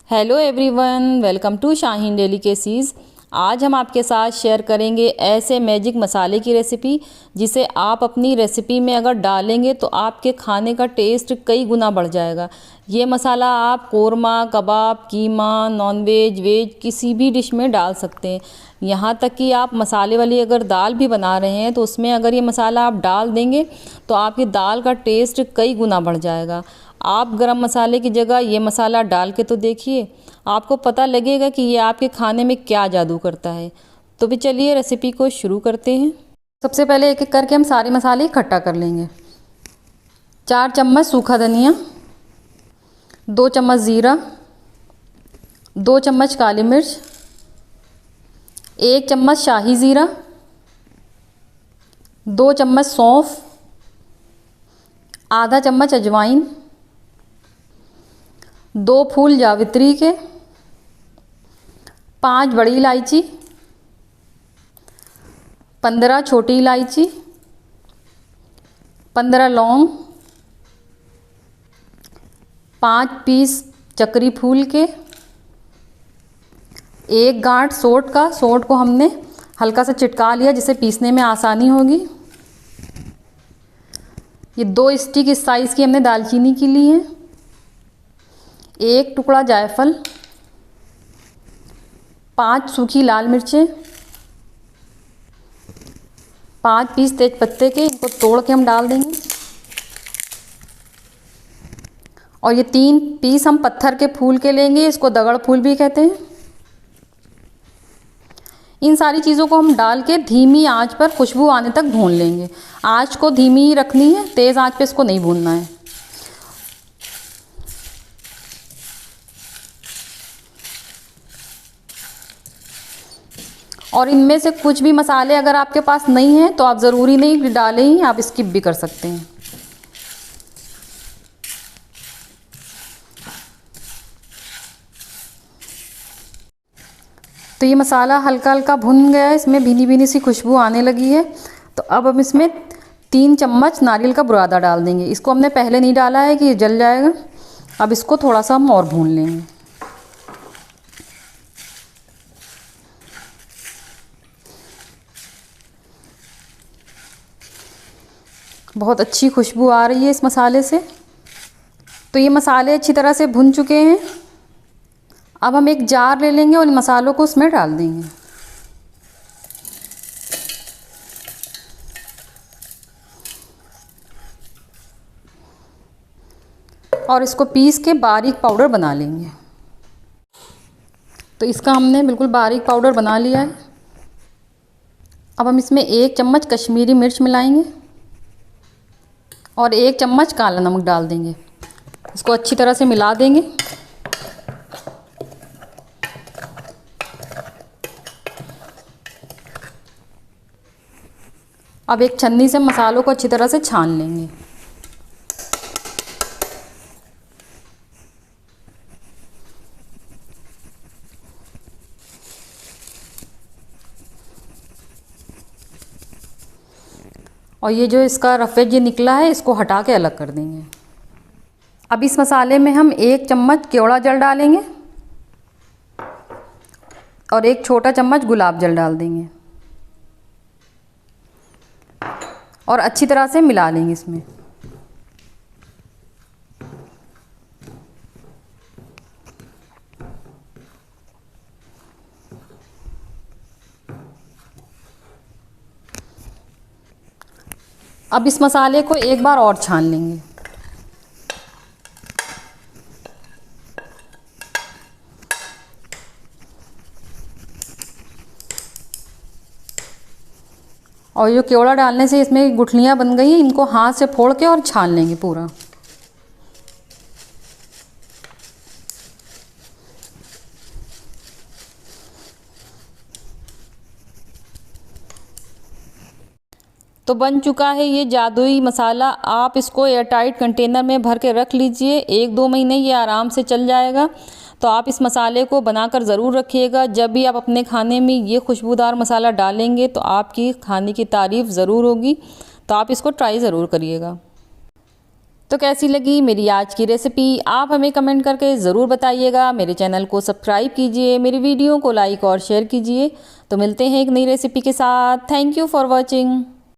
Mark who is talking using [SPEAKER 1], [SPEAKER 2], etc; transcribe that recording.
[SPEAKER 1] Hello everyone, welcome to Shaheen delicacies. आज हम आपके साथ शेयर करेंगे ऐसे मैजिक मसाले की रेसिपी जिसे आप अपनी रेसिपी में अगर डालेंगे तो आपके खाने का टेस्ट कई गुना बढ़ जाएगा। ये मसाला आप कोरमा, कबाब, कीमा, नॉनवेज, वेज किसी भी डिश में डाल सकते हैं। यहाँ तक कि आप मसाले वाली अगर दाल भी बना रहे हैं तो उसमें अगर ये मसाला आप डाल देंगे तो आपकी दाल का टेस्ट कई गुना बढ़ जाएगा। आप गरम मसाले की जगह ये मसाला डाल के तो देखिए, आपको पता लगेगा कि ये आपके खाने में क्या जादू करता है। तो भी चलिए रेसिपी को शुरू करते हैं। सबसे पहले एक एक करके हम सारे मसाले इकट्ठा कर लेंगे। 4 चम्मच सूखा धनिया, 2 चम्मच ज़ीरा, 2 चम्मच काली मिर्च, 1 चम्मच शाही ज़ीरा, 2 चम्मच सौंफ, आधा चम्मच अजवाइन, 2 फूल जावित्री के, 5 बड़ी इलायची, 15 छोटी इलायची, 15 लौंग, 5 पीस चक्री फूल के, 1 गांठ सोंठ का। सोंठ को हमने हल्का सा चिटका लिया जिससे पीसने में आसानी होगी। ये 2 स्टिक इस साइज़ की हमने दालचीनी की ली है, 1 टुकड़ा जायफल, 5 सूखी लाल मिर्चें, 5 पीस तेज पत्ते के, इनको तोड़ के हम डाल देंगे। और ये 3 पीस हम पत्थर के फूल के लेंगे, इसको दगड़ फूल भी कहते हैं। इन सारी चीज़ों को हम डाल के धीमी आंच पर खुशबू आने तक भून लेंगे। आंच को धीमी ही रखनी है, तेज़ आंच पे इसको नहीं भूनना है। और इनमें से कुछ भी मसाले अगर आपके पास नहीं हैं तो आप ज़रूरी नहीं डालें ही, आप स्किप भी कर सकते हैं। तो ये मसाला हल्का हल्का भुन गया है, इसमें भीनी भीनी सी खुशबू आने लगी है। तो अब हम इसमें 3 चम्मच नारियल का बुरादा डाल देंगे। इसको हमने पहले नहीं डाला है कि ये जल जाएगा। अब इसको थोड़ा सा हम और भून लेंगे। बहुत अच्छी खुशबू आ रही है इस मसाले से। तो ये मसाले अच्छी तरह से भुन चुके हैं। अब हम एक जार ले लेंगे और इन मसालों को उसमें डाल देंगे। और इसको पीस के बारीक पाउडर बना लेंगे। तो इसका हमने बिल्कुल बारीक पाउडर बना लिया है। अब हम इसमें 1 चम्मच कश्मीरी मिर्च मिलाएंगे और 1 चम्मच काला नमक डाल देंगे। इसको अच्छी तरह से मिला देंगे। अब एक छन्नी से मसालों को अच्छी तरह से छान लेंगे। और ये जो इसका रफेज ये निकला है, इसको हटा के अलग कर देंगे। अब इस मसाले में हम 1 चम्मच केवड़ा जल डालेंगे और 1 छोटा चम्मच गुलाब जल डाल देंगे और अच्छी तरह से मिला लेंगे इसमें। अब इस मसाले को एक बार और छान लेंगे। और ये केवड़ा डालने से इसमें गुठलियाँ बन गई हैं, इनको हाथ से फोड़ के और छान लेंगे पूरा। तो बन चुका है ये जादुई मसाला। आप इसको एयरटाइट कंटेनर में भर के रख लीजिए, 1-2 महीने ये आराम से चल जाएगा। तो आप इस मसाले को बनाकर ज़रूर रखिएगा। जब भी आप अपने खाने में ये खुशबूदार मसाला डालेंगे तो आपकी खाने की तारीफ़ ज़रूर होगी। तो आप इसको ट्राई ज़रूर करिएगा। तो कैसी लगी मेरी आज की रेसिपी आप हमें कमेंट करके ज़रूर बताइएगा। मेरे चैनल को सब्सक्राइब कीजिए, मेरी वीडियो को लाइक और शेयर कीजिए। तो मिलते हैं एक नई रेसिपी के साथ। Thank you for watching.